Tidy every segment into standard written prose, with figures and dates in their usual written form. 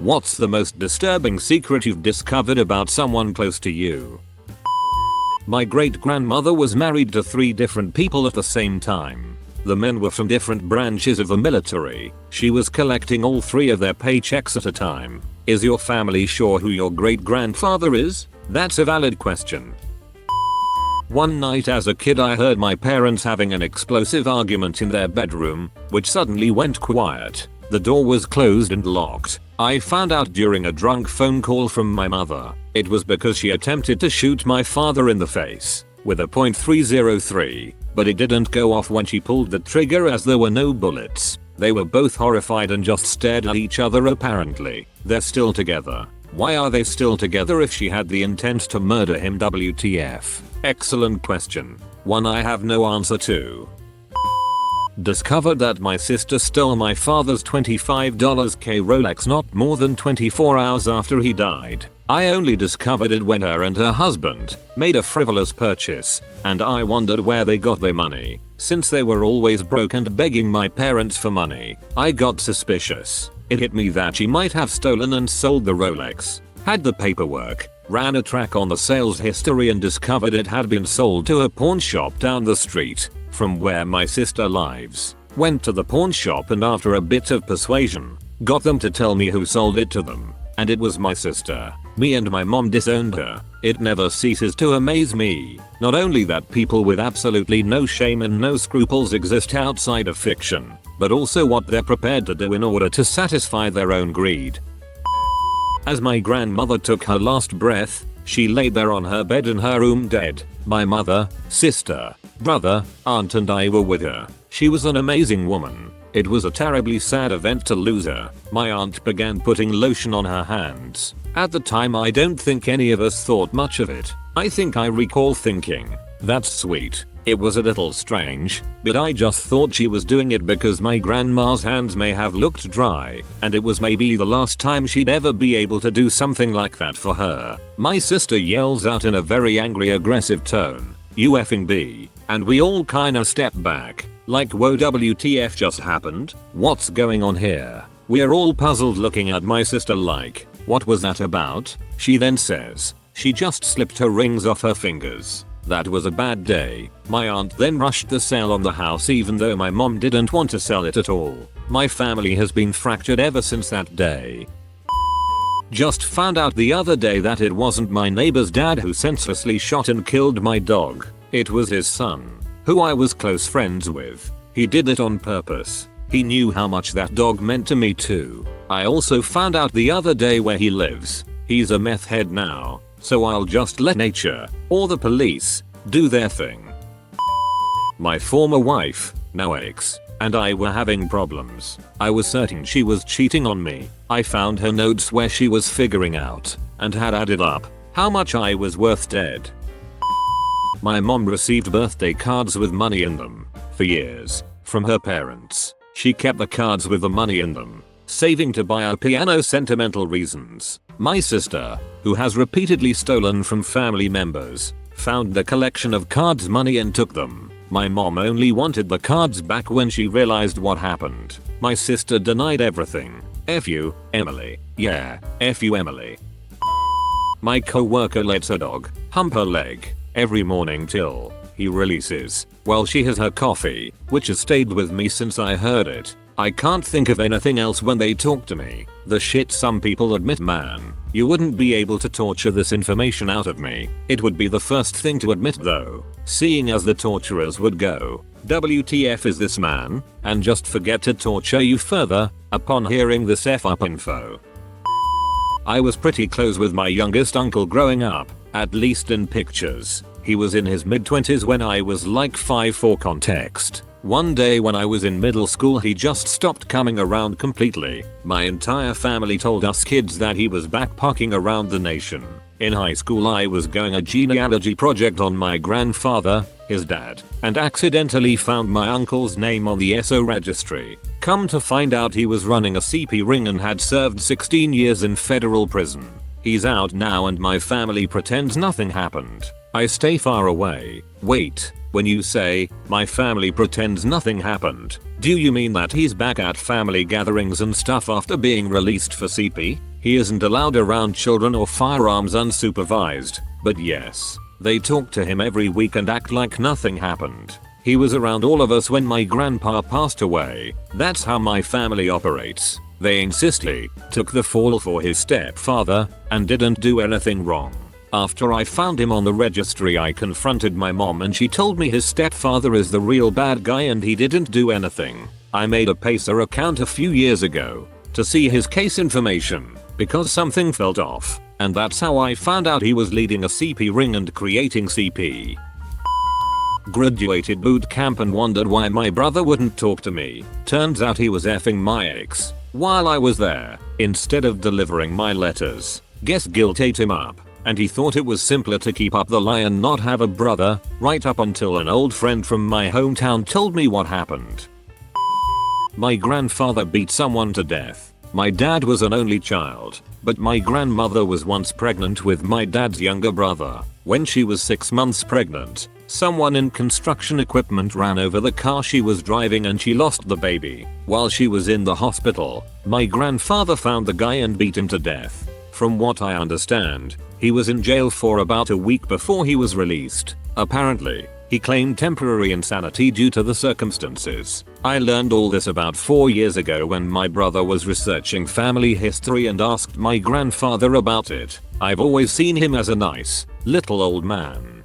What's the most disturbing secret you've discovered about someone close to you? My great-grandmother was married to 3 different people at the same time. The men were from different branches of the military. She was collecting all 3 of their paychecks at a time. Is your family sure who your great-grandfather is? That's a valid question. One night as a kid I heard my parents having an explosive argument in their bedroom, which suddenly went quiet. The door was closed and locked. I found out during a drunk phone call from my mother. It was because she attempted to shoot my father in the face with a .303, but it didn't go off when she pulled the trigger as there were no bullets. They were both horrified and just stared at each other apparently. They're still together. Why are they still together if she had the intent to murder him? WTF? Excellent question. One I have no answer to. Discovered that my sister stole my father's $25K Rolex not more than 24 hours after he died. I only discovered it when her and her husband made a frivolous purchase, and I wondered where they got their money. Since they were always broke and begging my parents for money, I got suspicious. It hit me that she might have stolen and sold the Rolex. Had the paperwork, ran a track on the sales history and discovered it had been sold to a pawn shop down the street from where my sister lives. Went to the pawn shop and after a bit of persuasion, got them to tell me who sold it to them. And it was my sister. Me and my mom disowned her. It never ceases to amaze me. Not only that people with absolutely no shame and no scruples exist outside of fiction, but also what they're prepared to do in order to satisfy their own greed. As my grandmother took her last breath, she laid there on her bed in her room dead. My mother, sister, brother, aunt and I were with her. She was an amazing woman. It was a terribly sad event to lose her. My aunt began putting lotion on her hands. At the time I don't think any of us thought much of it. I think I recall thinking, that's sweet. It was a little strange, but I just thought she was doing it because my grandma's hands may have looked dry, and it was maybe the last time she'd ever be able to do something like that for her. My sister yells out in a very angry aggressive tone, "You effing B," and we all kinda step back, like whoa WTF just happened? What's going on here? We're all puzzled looking at my sister like, what was that about? She then says, she just slipped her rings off her fingers. That was a bad day. My aunt then rushed the sale on the house even though my mom didn't want to sell it at all. My family has been fractured ever since that day. Just found out the other day that it wasn't my neighbor's dad who senselessly shot and killed my dog. It was his son, who I was close friends with. He did it on purpose. He knew how much that dog meant to me too. I also found out the other day where he lives. He's a meth head now. So I'll just let nature, or the police, do their thing. My former wife, now ex, and I were having problems. I was certain she was cheating on me. I found her notes where she was figuring out, and had added up, how much I was worth dead. My mom received birthday cards with money in them, for years, from her parents. She kept the cards with the money in them, saving to buy a piano sentimental reasons. My sister, who has repeatedly stolen from family members, found the collection of cards money and took them. My mom only wanted the cards back when she realized what happened. My sister denied everything. F you, Emily. Yeah, F you, Emily. My coworker lets her dog hump her leg every morning till he releases while she has her coffee, which has stayed with me since I heard it. I can't think of anything else when they talk to me. The shit some people admit, man. You wouldn't be able to torture this information out of me. It would be the first thing to admit though, seeing as the torturers would go, WTF is this man, and just forget to torture you further upon hearing this F up info. I was pretty close with my youngest uncle growing up, at least in pictures. He was in his mid-20s when I was like 5 for context. One day when I was in middle school he just stopped coming around completely. My entire family told us kids that he was backpacking around the nation. In high school I was going a genealogy project on my grandfather, his dad, and accidentally found my uncle's name on the SO registry. Come to find out he was running a CP ring and had served 16 years in federal prison. He's out now and my family pretends nothing happened. I stay far away. Wait. When you say, my family pretends nothing happened, do you mean that he's back at family gatherings and stuff after being released for CP? He isn't allowed around children or firearms unsupervised, but yes, they talk to him every week and act like nothing happened. He was around all of us when my grandpa passed away. That's how my family operates. They insist he took the fall for his stepfather and didn't do anything wrong. After I found him on the registry, I confronted my mom and she told me his stepfather is the real bad guy and he didn't do anything. I made a Pacer account a few years ago to see his case information because something felt off, and that's how I found out he was leading a CP ring and creating CP. Graduated boot camp and wondered why my brother wouldn't talk to me. Turns out he was effing my ex while I was there instead of delivering my letters. Guess guilt ate him up, and he thought it was simpler to keep up the lie and not have a brother, right up until an old friend from my hometown told me what happened. My grandfather beat someone to death. My dad was an only child, but my grandmother was once pregnant with my dad's younger brother. When she was 6 months pregnant, someone in construction equipment ran over the car she was driving and she lost the baby. While she was in the hospital, my grandfather found the guy and beat him to death. From what I understand, he was in jail for about a week before he was released. Apparently, he claimed temporary insanity due to the circumstances. I learned all this about 4 years ago when my brother was researching family history and asked my grandfather about it. I've always seen him as a nice, little old man.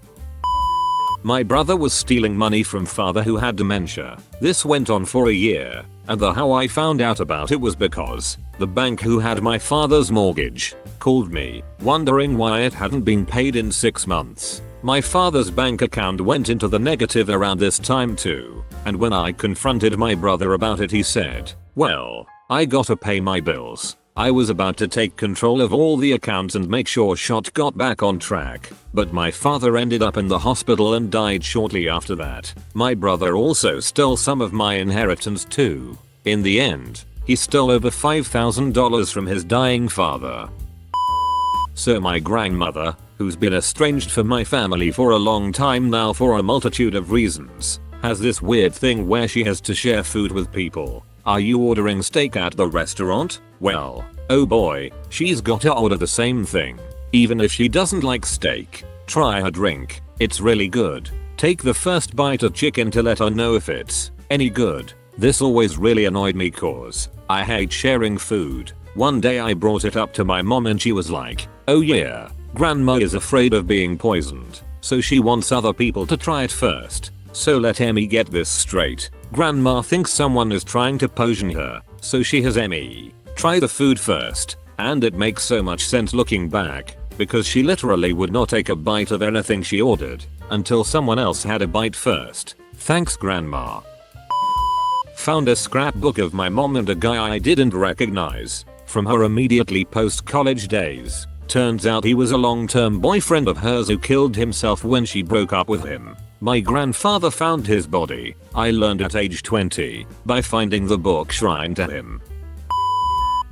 My brother was stealing money from father who had dementia. This went on for a year, and how I found out about it was because the bank who had my father's mortgage called me, wondering why it hadn't been paid in 6 months. My father's bank account went into the negative around this time too, and when I confronted my brother about it he said, "Well, I gotta pay my bills." I was about to take control of all the accounts and make sure shit got back on track, but my father ended up in the hospital and died shortly after that. My brother also stole some of my inheritance too. In the end, he stole over $5,000 from his dying father. So my grandmother, who's been estranged from my family for a long time now for a multitude of reasons, has this weird thing where she has to share food with people. Are you ordering steak at the restaurant? Well, oh boy, she's gotta order the same thing. Even if she doesn't like steak, try her drink. It's really good. Take the first bite of chicken to let her know if it's any good. This always really annoyed me cause I hate sharing food. One day I brought it up to my mom and she was like, "Oh yeah, grandma is afraid of being poisoned, so she wants other people to try it first." So let Emmy get this straight. Grandma thinks someone is trying to poison her, so she has Emmy try the food first, and it makes so much sense looking back, because she literally would not take a bite of anything she ordered until someone else had a bite first. Thanks grandma. Found a scrapbook of my mom and a guy I didn't recognize from her immediately post-college days. Turns out he was a long-term boyfriend of hers who killed himself when she broke up with him. My grandfather found his body, I learned at age 20, by finding the book shrine to him.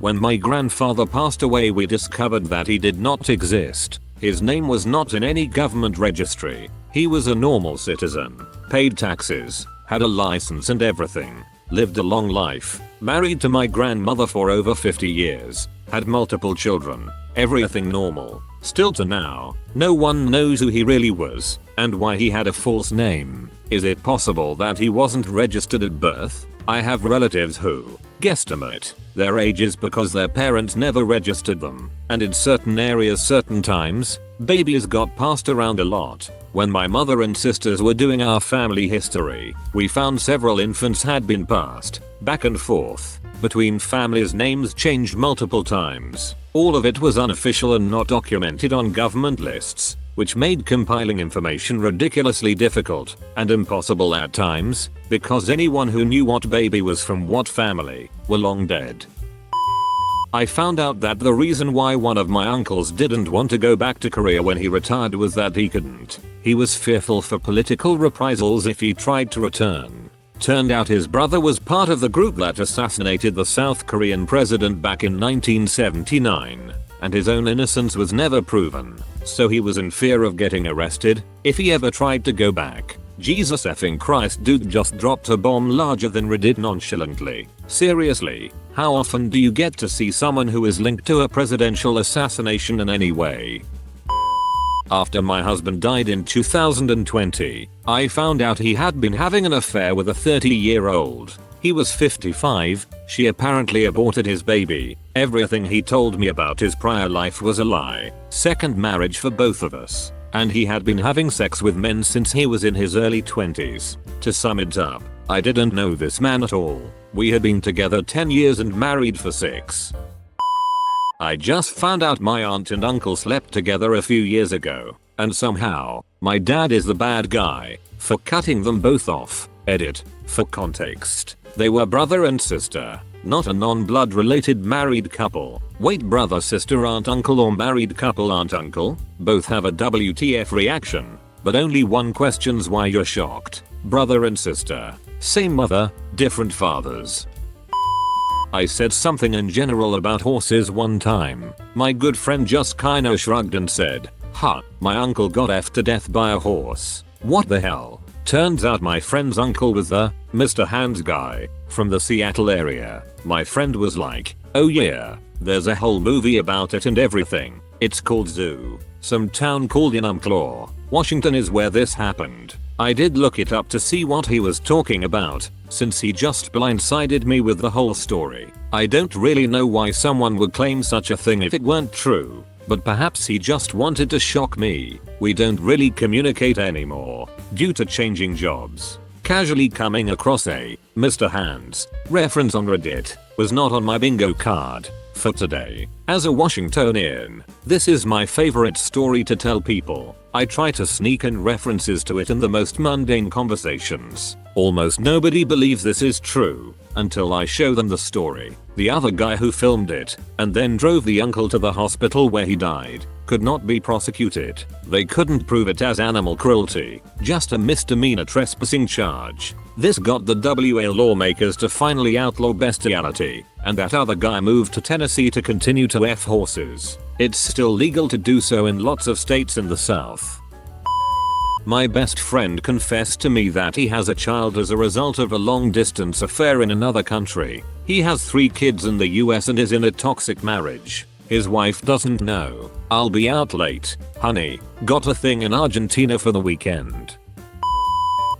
When my grandfather passed away we discovered that he did not exist. His name was not in any government registry. He was a normal citizen, paid taxes, had a license and everything, lived a long life, married to my grandmother for over 50 years, had multiple children, everything normal. Still to now, no one knows who he really was and why he had a false name. Is it possible that he wasn't registered at birth? I have relatives who guesstimate their ages because their parents never registered them, and in certain areas certain times, babies got passed around a lot. When my mother and sisters were doing our family history, we found several infants had been passed back and forth between families. Names changed multiple times. All of it was unofficial and not documented on government lists, which made compiling information ridiculously difficult and impossible at times, because anyone who knew what baby was from what family were long dead. I found out that the reason why one of my uncles didn't want to go back to Korea when he retired was that he couldn't. He was fearful for political reprisals if he tried to return. Turned out his brother was part of the group that assassinated the South Korean president back in 1979, and his own innocence was never proven, so he was in fear of getting arrested if he ever tried to go back. Jesus effing Christ, dude just dropped a bomb larger than Reddit nonchalantly. Seriously, how often do you get to see someone who is linked to a presidential assassination in any way? After my husband died in 2020, I found out he had been having an affair with a 30-year-old. He was 55, she apparently aborted his baby. Everything he told me about his prior life was a lie. Second marriage for both of us. And he had been having sex with men since he was in his early 20s. To sum it up, I didn't know this man at all. We had been together 10 years and married for 6. I just found out my aunt and uncle slept together a few years ago, and somehow, my dad is the bad guy for cutting them both off. Edit. For context, they were brother and sister, not a non-blood related married couple. Wait, brother sister aunt uncle or married couple aunt uncle? Both have a WTF reaction, but only one questions why you're shocked. Brother and sister, same mother, different fathers. I said something in general about horses one time. My good friend just kinda shrugged and said, "Huh, my uncle got effed to death by a horse." What the hell? Turns out my friend's uncle was the Mr. Hands guy from the Seattle area. My friend was like, "Oh yeah, there's a whole movie about it and everything. It's called Zoo. Some town called Enumclaw, Washington is where this happened." I did look it up to see what he was talking about, since he just blindsided me with the whole story. I don't really know why someone would claim such a thing if it weren't true, but perhaps he just wanted to shock me. We don't really communicate anymore, due to changing jobs. Casually coming across a Mr. Hands reference on Reddit was not on my bingo card for today. As a Washingtonian, this is my favorite story to tell people. I try to sneak in references to it in the most mundane conversations. Almost nobody believes this is true until I show them the story. The other guy who filmed it and then drove the uncle to the hospital where he died could not be prosecuted. They couldn't prove it as animal cruelty, just a misdemeanor trespassing charge. This got the WA lawmakers to finally outlaw bestiality, and that other guy moved to Tennessee to continue to F horses. It's still legal to do so in lots of states in the South. My best friend confessed to me that he has a child as a result of a long-distance affair in another country. He has 3 kids in the US and is in a toxic marriage. His wife doesn't know. "I'll be out late, honey. Got a thing in Argentina for the weekend."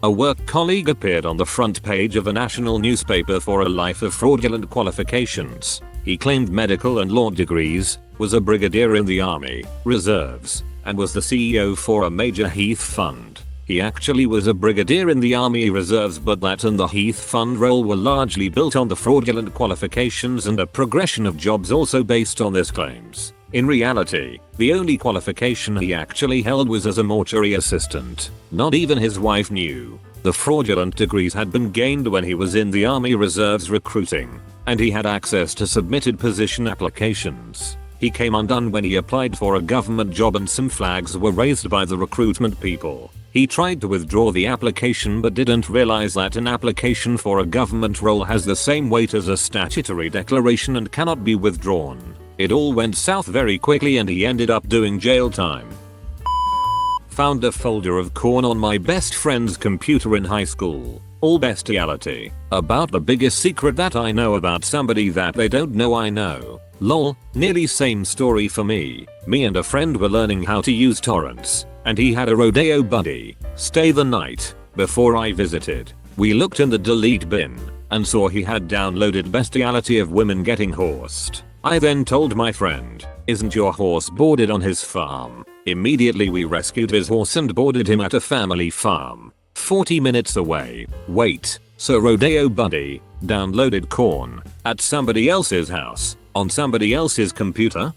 A work colleague appeared on the front page of a national newspaper for a life of fraudulent qualifications. He claimed medical and law degrees, was a brigadier in the Army Reserves, and was the CEO for a major Heath fund. He actually was a brigadier in the Army Reserves, but that and the Heath fund role were largely built on the fraudulent qualifications and a progression of jobs also based on his claims. In reality, the only qualification he actually held was as a mortuary assistant. Not even his wife knew. The fraudulent degrees had been gained when he was in the Army Reserves recruiting, and he had access to submitted position applications. He came undone when he applied for a government job and some flags were raised by the recruitment people. He tried to withdraw the application but didn't realize that an application for a government role has the same weight as a statutory declaration and cannot be withdrawn. It all went south very quickly and he ended up doing jail time. Found a folder of corn on my best friend's computer in high school. All bestiality. About the biggest secret that I know about somebody that they don't know I know. Lol, nearly same story for me. Me and a friend were learning how to use torrents, and he had a rodeo buddy stay the night before I visited. We looked in the delete bin and saw he had downloaded bestiality of women getting horsed. I then told my friend, "Isn't your horse boarded on his farm?" Immediately we rescued his horse and boarded him at a family farm 40 minutes away. Wait, so rodeo buddy downloaded corn at somebody else's house on somebody else's computer?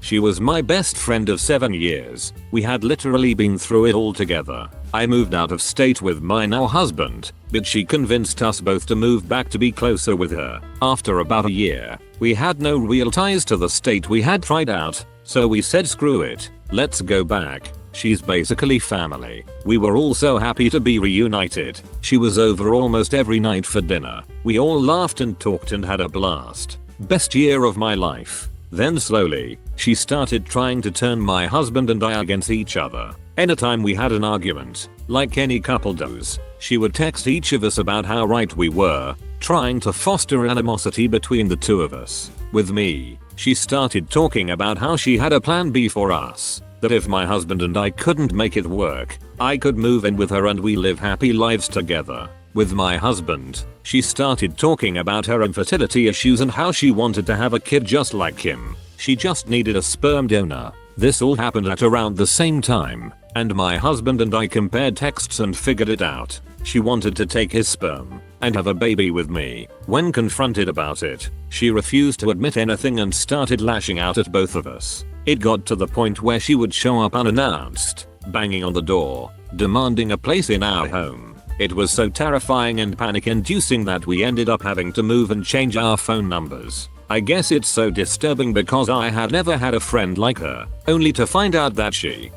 She was my best friend of 7 years. We had literally been through it all together. I moved out of state with my now husband, but she convinced us both to move back to be closer with her. After about a year, we had no real ties to the state we had tried out, so we said screw it, let's go back. She's basically family. We were all so happy to be reunited. She was over almost every night for dinner. We all laughed and talked and had a blast. Best year of my life. Then slowly, she started trying to turn my husband and I against each other. Anytime we had an argument, like any couple does, she would text each of us about how right we were, trying to foster animosity between the two of us. With me, she started talking about how she had a plan B for us, that if my husband and I couldn't make it work, I could move in with her and we live happy lives together. With my husband, she started talking about her infertility issues and how she wanted to have a kid just like him. She just needed a sperm donor. This all happened at around the same time, and my husband and I compared texts and figured it out. She wanted to take his sperm and have a baby with me. When confronted about it, she refused to admit anything and started lashing out at both of us. It got to the point where she would show up unannounced, banging on the door, demanding a place in our home. It was so terrifying and panic-inducing that we ended up having to move and change our phone numbers. I guess it's so disturbing because I had never had a friend like her, only to find out that she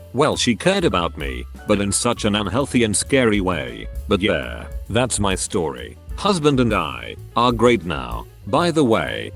cared about me, but in such an unhealthy and scary way. But yeah, that's my story. Husband and I are great now. By the way,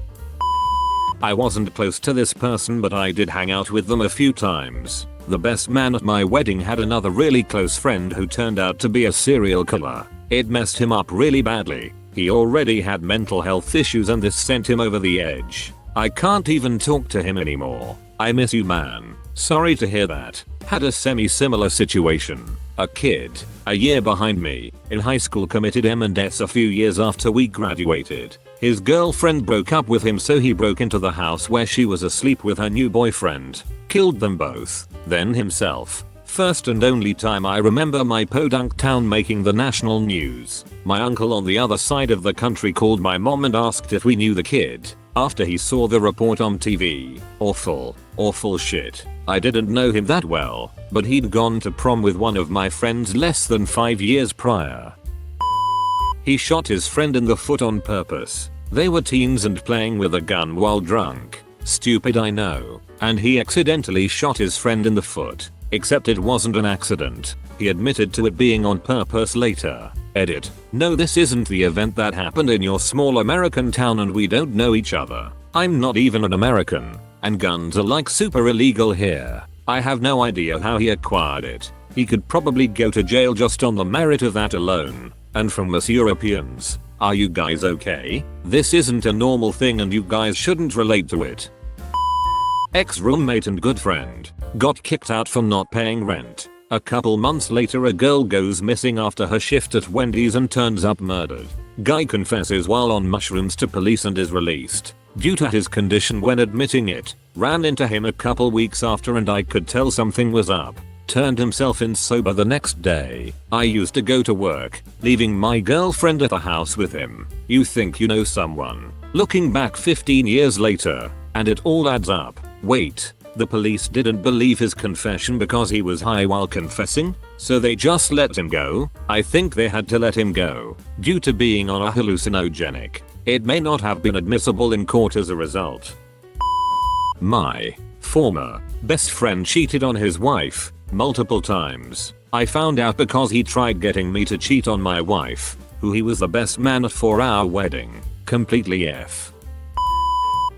I wasn't close to this person, but I did hang out with them a few times. The best man at my wedding had another really close friend who turned out to be a serial killer. It messed him up really badly. He already had mental health issues and this sent him over the edge. I can't even talk to him anymore. I miss you, man. Sorry to hear that. Had a semi-similar situation. A kid, a year behind me, in high school committed M&S a few years after we graduated. His girlfriend broke up with him, so he broke into the house where she was asleep with her new boyfriend. Killed them both, then himself. First and only time I remember my podunk town making the national news. My uncle on the other side of the country called my mom and asked if we knew the kid, after he saw the report on TV. Awful shit. I didn't know him that well, but he'd gone to prom with one of my friends less than 5 years prior. He shot his friend in the foot on purpose. They were teens and playing with a gun while drunk. Stupid, I know. And he accidentally shot his friend in the foot. Except it wasn't an accident. He admitted to it being on purpose later. Edit. No, this isn't the event that happened in your small American town and we don't know each other. I'm not even an American. And guns are like super illegal here. I have no idea how he acquired it. He could probably go to jail just on the merit of that alone. And from us Europeans, are you guys okay? This isn't a normal thing and you guys shouldn't relate to it. Ex-roommate and good friend got kicked out for not paying rent. A couple months later, a girl goes missing after her shift at Wendy's and turns up murdered. Guy confesses while on mushrooms to police and is released. Due to his condition when admitting it, ran into him a couple weeks after and I could tell something was up. Turned himself in sober the next day. I used to go to work, leaving my girlfriend at the house with him. You think you know someone. Looking back 15 years later, and it all adds up. Wait, the police didn't believe his confession because he was high while confessing, so they just let him go? I think they had to let him go, due to being on a hallucinogenic. It may not have been admissible in court as a result. My former best friend cheated on his wife multiple times. I found out because he tried getting me to cheat on my wife, who he was the best man at for our wedding. Completely F.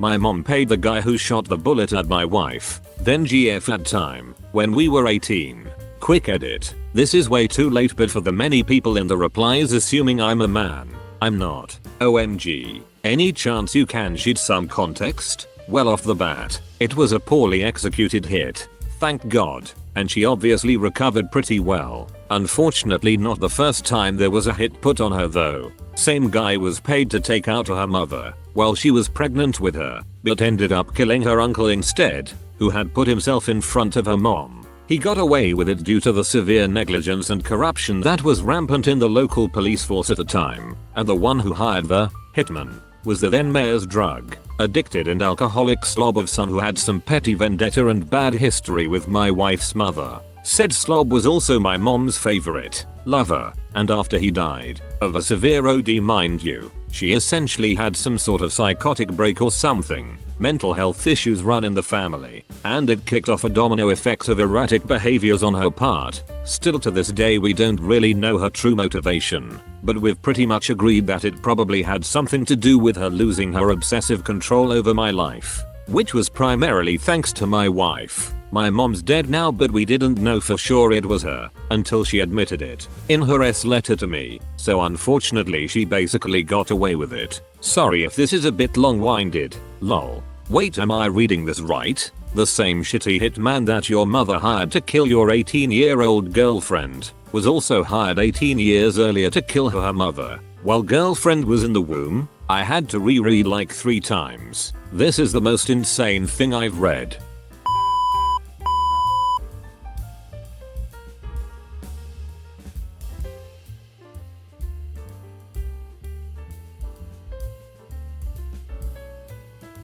My mom paid the guy who shot the bullet at my wife, then GF at time, when we were 18. Quick edit. This is way too late, but for the many people in the replies assuming I'm a man, I'm not. OMG. Any chance you can shed some context? Well, off the bat, it was a poorly executed hit. Thank God. And she obviously recovered pretty well. Unfortunately not the first time there was a hit put on her though. Same guy was paid to take out her mother while she was pregnant with her, but ended up killing her uncle instead, who had put himself in front of her mom. He got away with it due to the severe negligence and corruption that was rampant in the local police force at the time, and the one who hired the hitman was the then mayor's drug addicted and alcoholic slob of son who had some petty vendetta and bad history with my wife's mother. Said slob was also my mom's favorite lover, and after he died, of a severe OD mind you, she essentially had some sort of psychotic break or something. Mental health issues run in the family, and it kicked off a domino effect of erratic behaviors on her part. Still to this day we don't really know her true motivation, but we've pretty much agreed that it probably had something to do with her losing her obsessive control over my life, which was primarily thanks to my wife. My mom's dead now, but we didn't know for sure it was her until she admitted it in her letter to me, so unfortunately she basically got away with it. Sorry if this is a bit long-winded, lol. Wait, am I reading this right? The same shitty hitman that your mother hired to kill your 18-year-old girlfriend was also hired 18 years earlier to kill her mother while girlfriend was in the womb? I had to reread like 3 times. This is the most insane thing I've read.